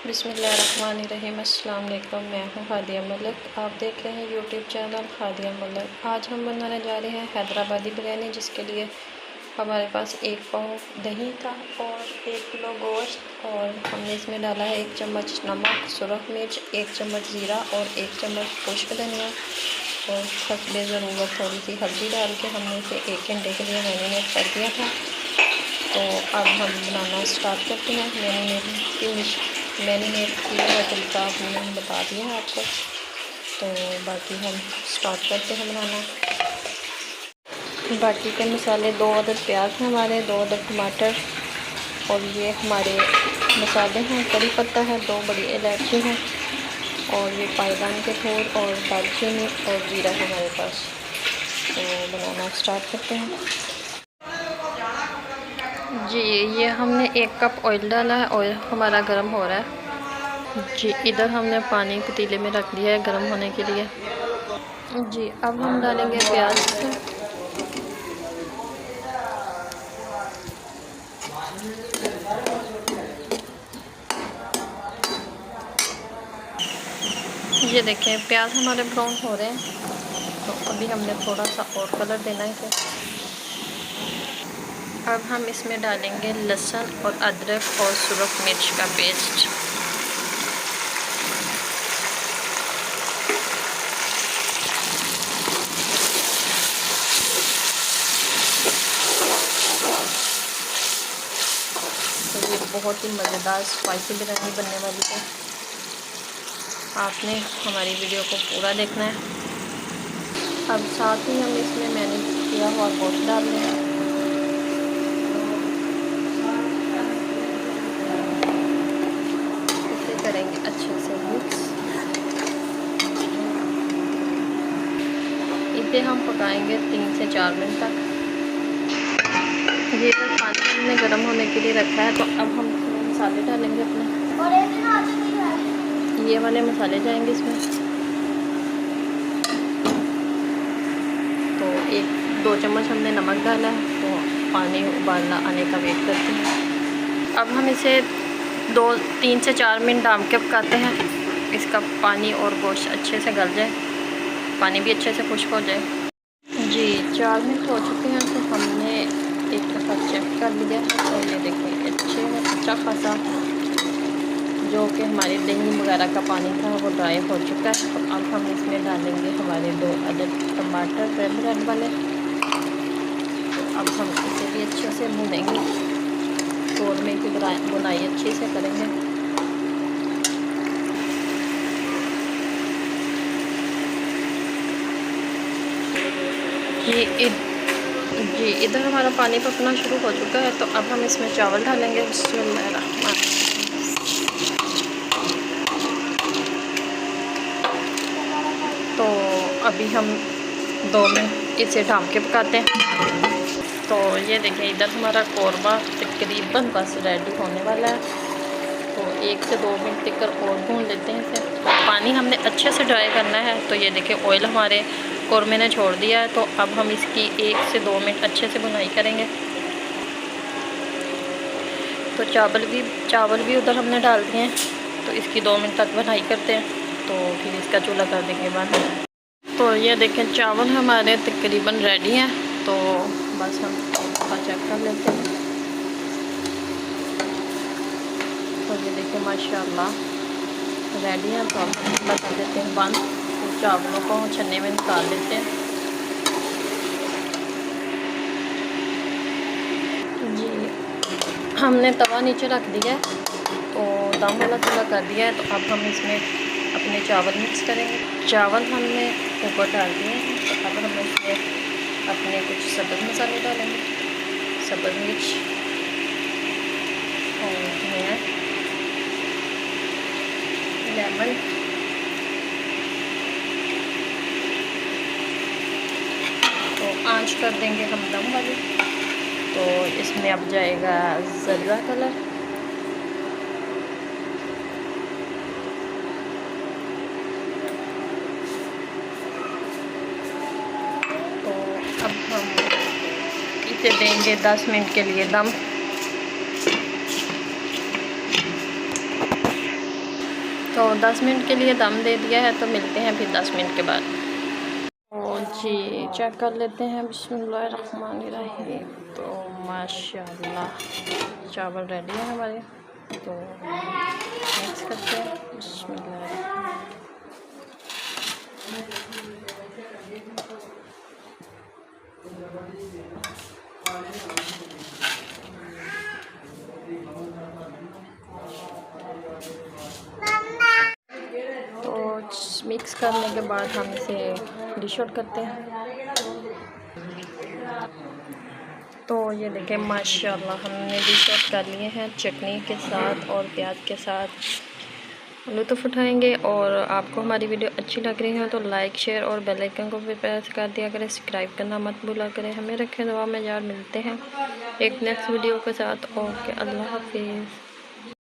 बिस्मिल्लाहिर्रहमानिर्रहीम। अस्सलाम वालेकुम। मैं हूँ हादिया मलिक, आप देख रहे हैं यूट्यूब चैनल हादिया मलिक। आज हम बनाने जा रहे हैं हैदराबादी बिरयानी, जिसके लिए हमारे पास 1 पाव दही था और 1 किलो गोश्त, और हमने इसमें डाला है 1 चम्मच नमक, सुरख मिर्च, 1 चम्मच ज़ीरा और 1 चम्मच खुश्क धनिया, और हस्बे ज़रूरत थोड़ी सी हल्दी डाल के हमने इसे 1 घंटे के लिए मैरिनेट कर दिया था। तो अब हम बनाना स्टार्ट करते हैं। मैरिनेट किया हुआ तरीका हमने बता दिया है आपको, तो बाकी हम स्टार्ट करते हैं बनाना। बाकी के मसाले 2 अदद प्याज हैं हमारे, 2 अदद टमाटर, और ये हमारे मसाले हैं। कड़ी पत्ता है, 2 बड़ी इलायची हैं, और ये पायदान के फूल और दालचीनी और जीरा है हमारे पास। तो बनाना स्टार्ट करते हैं जी। ये हमने 1 कप ऑयल डाला है, ऑयल हमारा गर्म हो रहा है जी। इधर हमने पानी पतीले में रख दिया है गर्म होने के लिए जी। अब हम डालेंगे प्याज। ये देखें प्याज हमारे ब्राउन हो रहे हैं, तो अभी हमने थोड़ा सा और कलर देना है इसे। अब हम इसमें डालेंगे लहसुन और अदरक और सुरख मिर्च का पेस्ट। तो ये बहुत ही मज़ेदार स्पाइसी बिरयानी बनने वाली है। आपने हमारी वीडियो को पूरा देखना है। अब साथ ही हम इसमें मैंने किया हुआ गोश्त डाल दें। इसे करेंगे अच्छे से मिक्स। इसे हम पकाएंगे 3 से 4 मिनट तक। ये पानी हमने गर्म होने के लिए रखा है, तो अब हम इसमें मसाले डालेंगे अपने। ये वाले मसाले जाएंगे इसमें। तो 1-2 चम्मच हमने नमक डाला है, तो पानी उबालना आने का वेट करते हैं। अब हम इसे 3 से 4 मिनट डाल के पकाते हैं। इसका पानी और गोश्त अच्छे से गल जाए, पानी भी अच्छे से खुश्क हो जाए जी। 4 मिनट हो चुके हैं, तो हमने एक दफ़ा चेक कर लिया है, और ये देखिए अच्छा खासा जो कि हमारी दही वगैरह का पानी था वो ड्राई हो चुका है। तो अब हम इसमें डालेंगे हमारे 2 अदद टमाटर रेड वाले। तो अब हम इसे भी अच्छे से भूनेंगे, कौरमे की बुनाई अच्छे से करेंगे। जी इधर हमारा पानी पकना शुरू हो चुका है, तो अब हम इसमें चावल डालेंगे। बिस्मिल्लाहिर्रहमानिर्रहीम। तो अभी हम 2 मिनट इसे ढाँप के पकाते हैं। तो ये देखिए इधर हमारा कौरमा तकरीबन बस रेडी होने वाला है, तो 1 से 2 मिनट तक और भून लेते हैं इसे। तो पानी हमने अच्छे से ड्राई करना है। तो ये देखिए ऑयल हमारे कौरमे ने छोड़ दिया है, तो अब हम इसकी 1 से 2 मिनट अच्छे से भुनाई करेंगे। तो चावल भी उधर हमने डाल दिए हैं, तो इसकी 2 मिनट तक भुनाई करते हैं, तो फिर इसका चूल्हा कर देंगे बंद। तो ये देखें चावल हमारे तकरीबन रेडी हैं, तो बस हम चेक कर लेते हैं। तो ये देखिए माशाल्लाह रेडी हैं, तो हम बता देते हैं बंद। तो चावलों को छन्ने में निकाल लेते हैं जी। हमने तवा नीचे रख दिया है, तो दम वाला चूल्हा कर दिया है। तो अब हम इसमें अपने चावल मिक्स करेंगे। चावल हमने ऊपर डाल दिए हैं, तो अब हम इसमें अपने कुछ सब्ज़ मसाले डालेंगे, सब्ज़ मिर्च और धनिया, लेमन, तो आंच कर देंगे हम दम वाली। तो इसमें अब जाएगा ज़र्रा कलर, तो अब हम इसे देंगे 10 मिनट के लिए दम। तो 10 मिनट के लिए दम दे दिया है, तो मिलते हैं फिर 10 मिनट के बाद। और जी चेक कर लेते हैं, बिस्मिल्लाहिर्रहमानिर्रहीम। तो माशाल्लाह चावल रेडी है हमारे, तो मिक्स करते हैं। बिस्मिल्लाह। तो मिक्स करने के बाद हम इसे डिश आउट करते हैं। तो ये देखें माशाल्लाह हमने डिश आउट कर लिए हैं चटनी के साथ और प्याज के साथ। लुत्फ़ उठाएंगे। और आपको हमारी वीडियो अच्छी लग रही है तो लाइक शेयर और बेल आइकन को भी प्रेस कर दिया करें, सब्सक्राइब करना मत भूला करें। हमें रखें दुआ में यार। मिलते हैं एक नेक्स्ट वीडियो के साथ। ओके, अल्लाह हाफिज़।